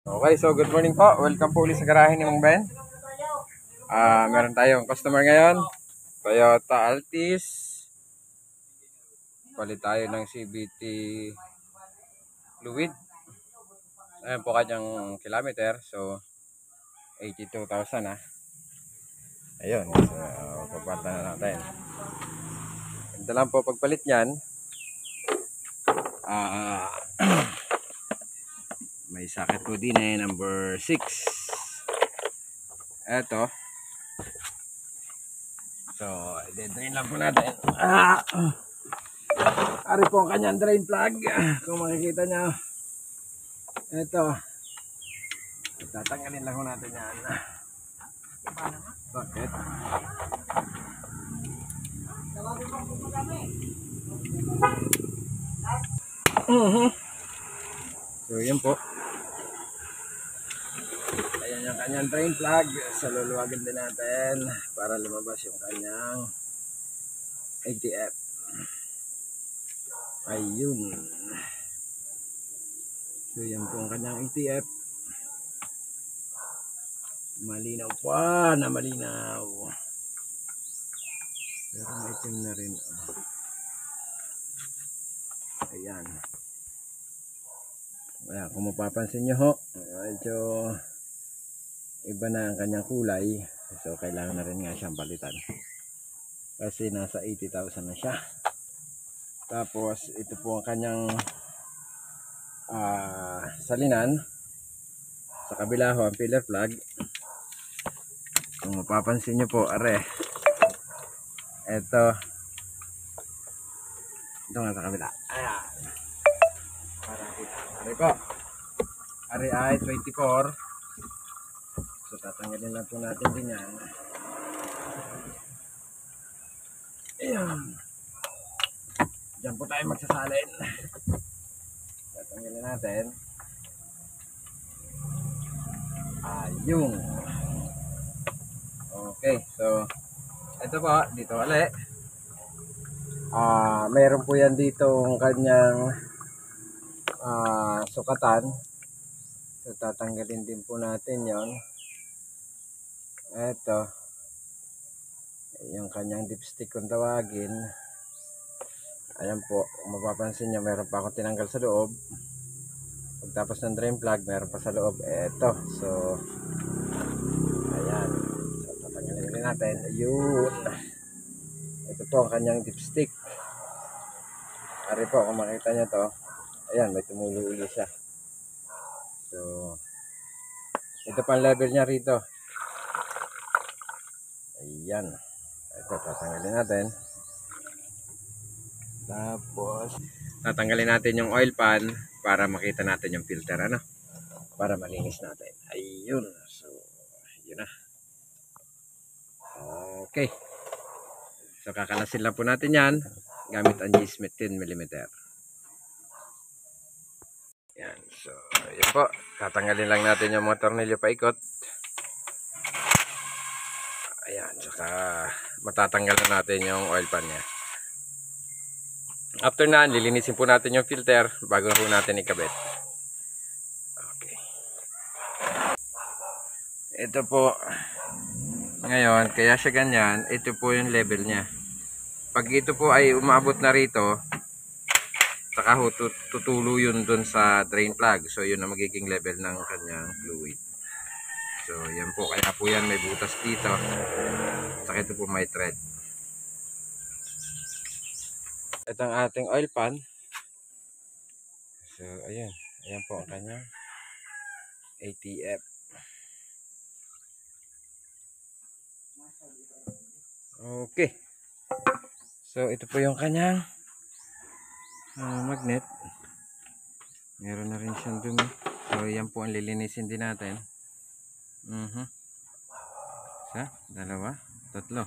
Okay, so good morning po. Welcome po ulit sa garahe ni Mang Ben. Meron tayong customer ngayon. Toyota Altis. Palit tayo ng CVT fluid. Ayan po kanyang kilometer. So, 82,000 ha. Ayun. So, pagpata na natin. Ganda lang po pagpalit niyan. May socket po din number 6. Eto. So, i-drain lang po natin. Ari po ang kanyang drain plug. Kung makikita nyo. Eto. Tatanggalin lang po natin yan. Bakit? So, yun po. Ayan yung kanyang drain plug. So, luluwagin din natin para lumabas yung kanyang ATF. Ayun. So, yan po ang kanyang ATF. Malinaw pa na malinaw. Pero may itim na rin. Ayan. Ayan, kung mapapansin nyo ho, medyo iba na ang kanyang kulay. So, kailangan na rin nga siyang palitan. Kasi nasa 80,000 na siya. Tapos, ito po ang kanyang salinan. Sa kabila ho, ang pillar plug. Kung mapapansin nyo po, are. Ito nga sa kabila. Ayan. Para kita. Are po. Are ay 24. So, tatanggalin lang po natin din yan. Ayan. Diyan po tayo magsasalin. Tatanggalin natin. Ayun. Okay. So, ito po. Dito ulit. Mayroon po yan dito ang kanyang sukatan. So, tatanggalin din po natin yon. Ito. Yung kanyang dipstick kung tawagin. Ayan po. Kung mapapansin nyo, meron pa akong tinanggal sa loob. Pagtapos ng drain plug, meron pa sa loob. Ito. So, ayan. So, tatanggalin din natin. Ayun. Ito po ang kanyang dipstick. Ari po, kung makita nyo to. Ayan, may tumulo-ulo siya. So, ito pa ang level niya rito. Ayan. Ito, tatanggalin natin. Tapos, tatanggalin natin yung oil pan para makita natin yung filter, ano? Para malinis natin. Ayun. So, yun na. Okay. So, kakalasin lang po natin yan gamit ang G-Smith 10mm. Yan. So, yun po. Tatanggalin lang natin yung mga tornilyo paikot. Ayan. Saka, matatanggalan natin yung oil pan niya. After na, lilinisin po natin yung filter bago po natin ikabit. Okay. Ito po. Ngayon, kaya siya ganyan, ito po yung level niya. Pag ito po ay umabot na rito, saka tutulo yun dun sa drain plug. So, yun ang magiging level ng kanyang fluid. So, yan po. Kaya po yan may butas dito. Saka ito po may thread. Ito ang ating oil pan. So, ayan. Ayan po ang kanyang ATF. Okay. So, ito po yung kanyang magnet. Meron na rin siyang dumi. So, yan po ang lilinisin din natin. Isa, dalawa, tatlo.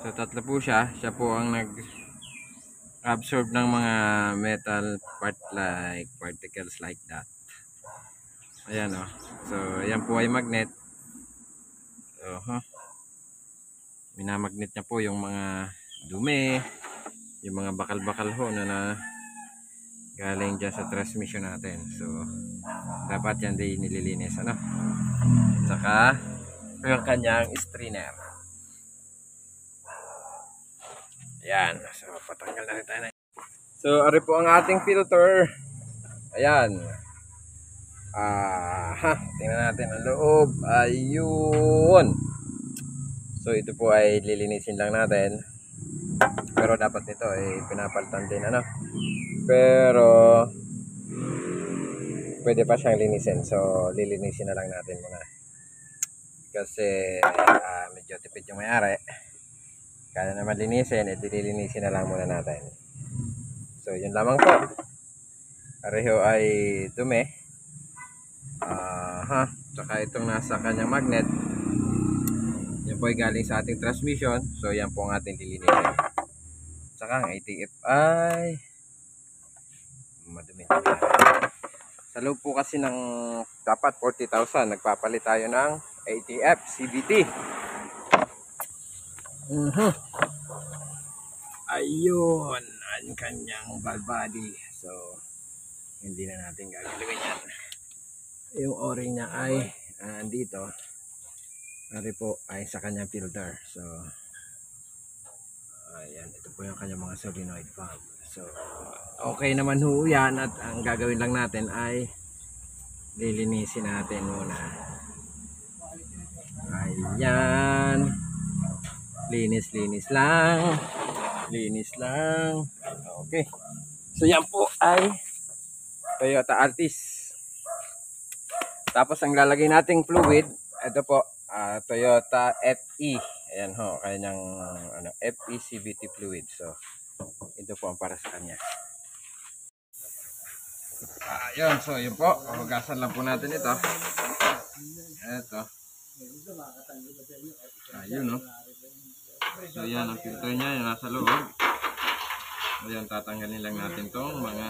So, tatlo po siya. Siya po ang nag-absorb ng mga metal particles like that. Ayan o. So, yan po ay magnet. Minamagnet niya po yung mga dumi, yung mga bakal-bakal ho na galing dyan sa transmission natin. So dapat yan din nililinis, ano. Saka yung kanyang strainer. Ayan, so patanggal na rin tayo na. So ari po ang ating filter. Ayan. Tingnan natin ang loob. Ayun. So ito po ay lilinisin lang natin. Pero dapat ito ay pinapalitan din, ano. Pero pwede pa siyang linisin. So lilinisin na lang natin muna. Kasi medyo tipid yung may-ari. Kaya naman linisin, lilinisin na lang muna natin. So yun lamang po. Pareho ay dumi. Tsaka itong nasa kanyang magnet, yan po ay galing sa ating transmission. So yan po ang ating lilinisin. Tsaka ang ATF ay madumi. Sa loob po kasi ng dapat 40,000, nagpapalit tayo ng ATF CVT. Ayun ang kanyang valve body. So hindi na natin gagalawin yan. Yung o-ring niya ay andito. Ari po ay sa kanyang filter. So ayan, ito po yung kanyang mga solenoid valve. So okay naman ho yan, at ang gagawin lang natin ay lilinisin natin muna. Ayan, linis lang, linis lang. Okay, so yan po ay Toyota Altis. Tapos ang lalagay nating fluid, ito po, Toyota FE. Ayan ho, kanyang FE CVT fluid. So ito po ang para sa kanya. Ayun, so yun po, hugasan lang po natin ito. Ito. Ayun, no. So yan ang filter niya, yung nasa loob. Ayan, tatanggalin lang natin tong mga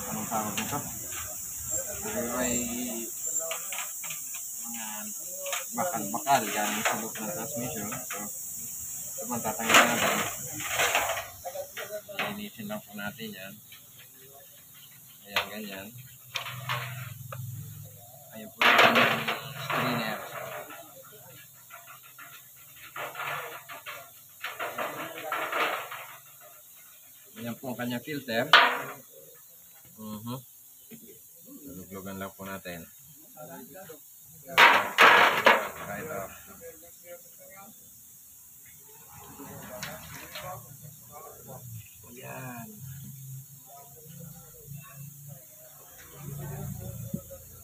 anong tawag nito? Ito ay mga bakal-bakal galing sa loob ng transmission. So ito man tatanggalin natin. Linisin lang po natin yan. Ayan, ganyan. Ayan po yung strainer. Ayan po ang kanyang filter. Luglugan lang po natin. Ito. Ayan.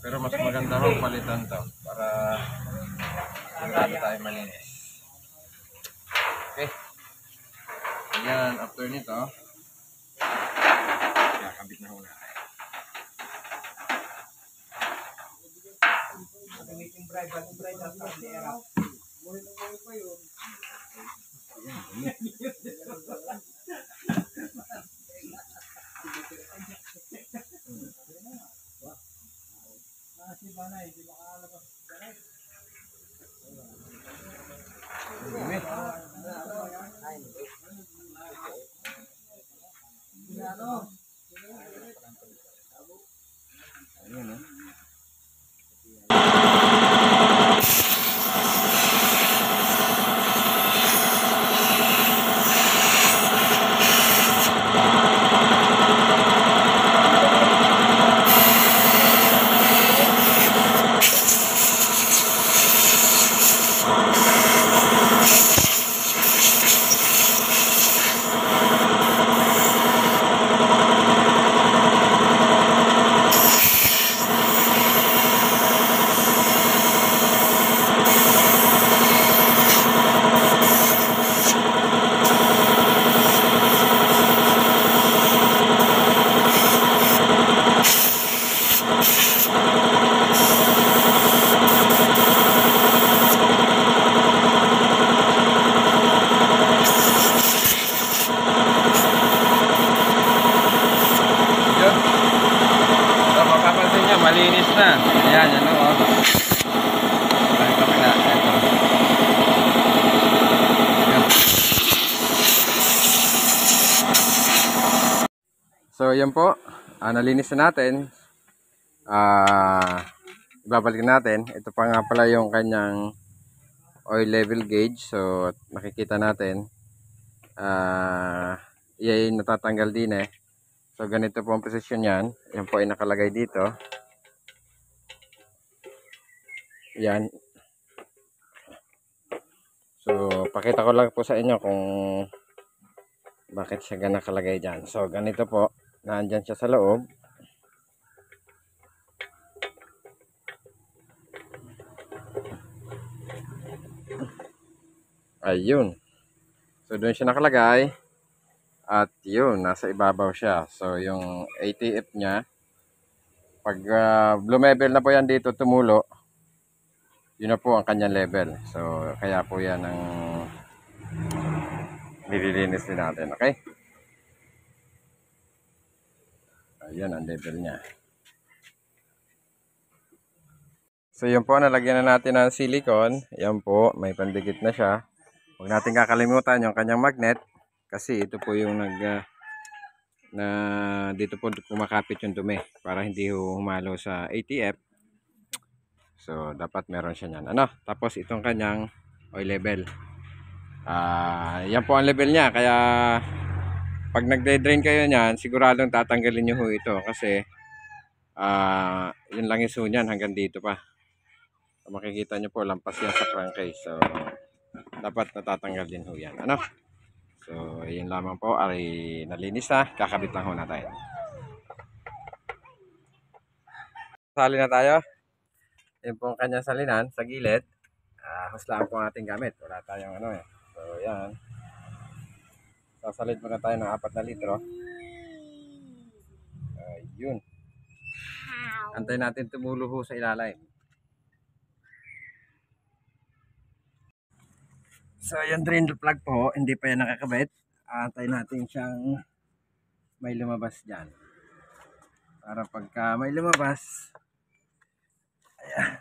Pero mas maganda ho palitan to para sigurado tayo malinis. Okay. Ayan, after nito, kakabit na ho natin. Ayun, malinis na. Ayan, yan o. Balik ka pala. Ito. yan po. Nalinis na natin. Ibabalik natin. Ito pa nga pala yung kanyang oil level gauge. So nakikita natin. Yan natatanggal din eh. So ganito po ang posisyon yan. Yan po ay nakalagay dito. Yan. So pakita ko lang po sa inyo kung bakit siya nakalagay dyan. So ganito po. Nandyan siya sa loob. Ayun. So doon siya nakalagay. At yun, nasa ibabaw siya. So yung ATF niya, pag lumebel na po yan dito, tumulo, yun na po ang kanyang level. So kaya po yan ang nililinis din natin. Okay? Ayan ang level niya. So yun po, nalagyan na natin ng silicone. Yan po, may pandikit na siya. Huwag natin kakalimutan yung kanyang magnet. Kasi ito po yung dito po kumakapit yung dumi. Para hindi humalo sa ATF. So dapat meron siya niyan. Tapos itong kanyang oil level. Yan po ang level niya. Kaya pag nagde-drain kayo niyan, siguradong tatanggalin nyo ho ito. Kasi yun lang iso niyan hanggang dito pa. So, makikita nyo po, lampas yan sa crankcase. So dapat natatanggal din ho yan. So yun lamang po. Ay nalinis na. Kakabit lang ho natin. Sali na tayo. Yun po ang kanyang salinan sa gilid. Huslaan po ang ating gamit. Wala tayong So yan. Sasalit muna tayo ng 4 na litro. Ayun. Antay natin tumulo ho sa ilalim. So yung drain plug po, hindi pa yan nakakabit. Antay natin siyang may lumabas dyan. Para pagka may lumabas, ayan,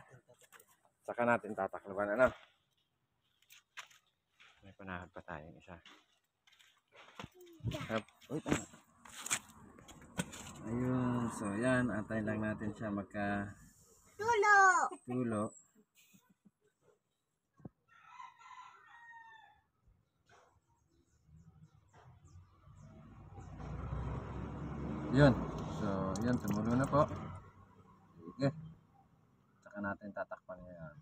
saka natin tatakluban. May panahon pa tayong isa. Ayun, so yan, antay lang natin siya magka tulo. Yun. So, yun. Tumulo na po. Okay. Saka natin tatakpan ngayon.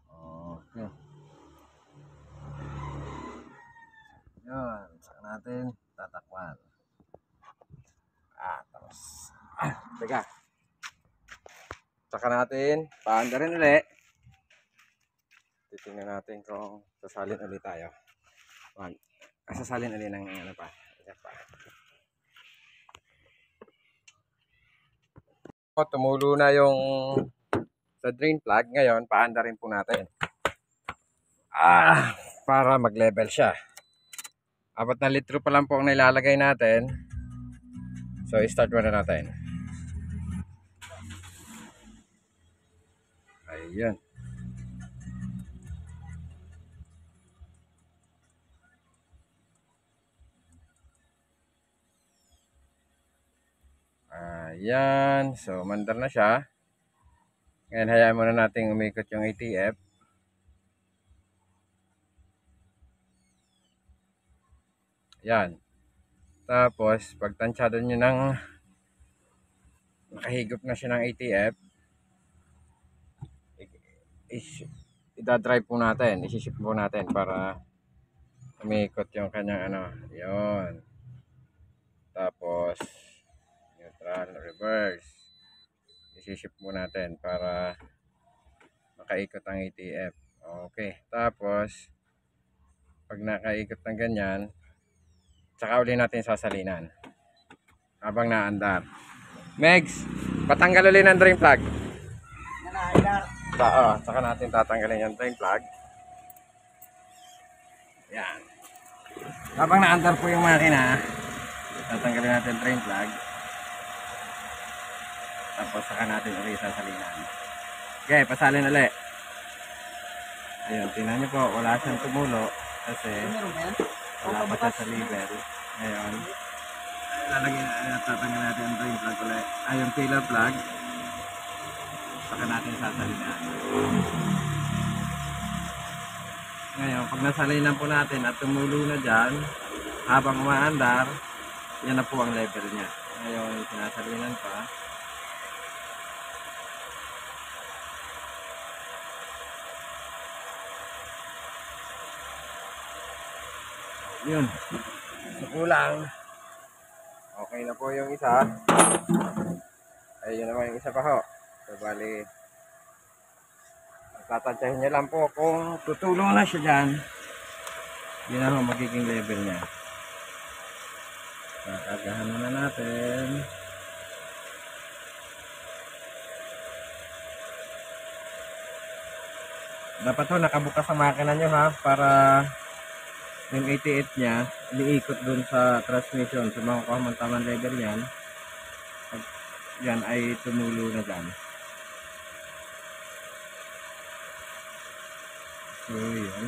Okay. Yun. Saka natin tatakpan. Tapos. Teka. Saka natin paanda rin ulit. Titingnan natin kung sasalin ulit tayo. Sasalin ulit ng pa. Tumulo na yung sa drain plug. Ngayon, paanda rin po natin. Para mag-level siya. 4 na litro pa lang po ang nilalagay natin. So, start muna natin. Ayan. Ayan. So, mandar na siya. Ngayon, hayaan muna natin umikot yung ATF. Ayan. Tapos, pag tansyado nyo ng nakahigop na siya ng ATF, idadrive po natin. Isisip po natin para umikot yung kanyang Ayan. Tapos, neutral, reverse. Isisip mo natin para makaikot ang ATF. Okay. Tapos, pag nakaikot ng ganyan, tsaka uli natin sasalinan. Habang naandar. Megs, patanggal uli ng drain plug. Tsaka natin tatanggalin yung drain plug. Yan. Habang naandar po yung makina, tatanggalin natin drain plug. Tapos saka natin ulit sasalinan. Okay, pasalin ulit. Ayun, tingnan nyo po, wala siyang tumulo kasi wala pa siya sa level. Ngayon, tatanggal natin ang drain plug ulit. Ay, yung filler plug. Saka natin sasalinan. Ngayon, pag nasalinan po natin at tumulo na dyan, habang umaandar, yan na po ang level niya. Ngayon, sinasalinan pa. Yun. So, kulang. Okay na po yung isa. Ay, yun naman yung isa pa ho. So, bali, tatantyahin niya lang po kung tutulong na siya dyan. Yun na ho, magiging level niya. Kakagahan na natin. Dapat ho, nakabukas ang makina nyo ha, para yung 88 niya, iniikot dun sa transmission. So, makukuha man tamang level yan. Pag yan ay tumulo na dyan. So, yun.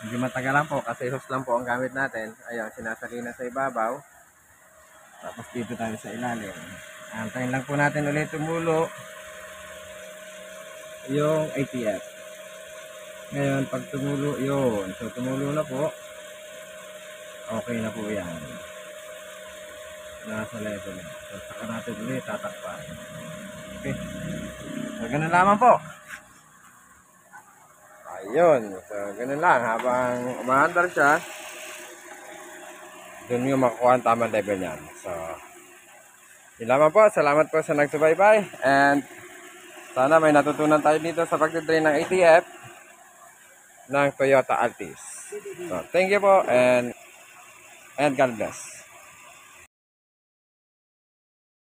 Medyo matagal lang po kasi hose lang po ang gamit natin. Ayan, sinasarina sa ibabaw. Tapos dito tayo sa ilalim. Antayin lang po natin ulit tumulo yung ATF. Ngayon, pag tumulo yun. So, tumulo na po. Okay na po yan. Nasa level na. So, saka natin ulit tatakpan. Okay. So, ganun lamang po. Ayun. So, ganun lang. Habang umaandar siya, doon yung makukuha ang tamang level niyan. So, yun lamang po. Salamat po sa nagsubaybay. And, sana may natutunan tayo dito sa pagtitrain ng ATF ng Toyota Altis. So, thank you po and God bless.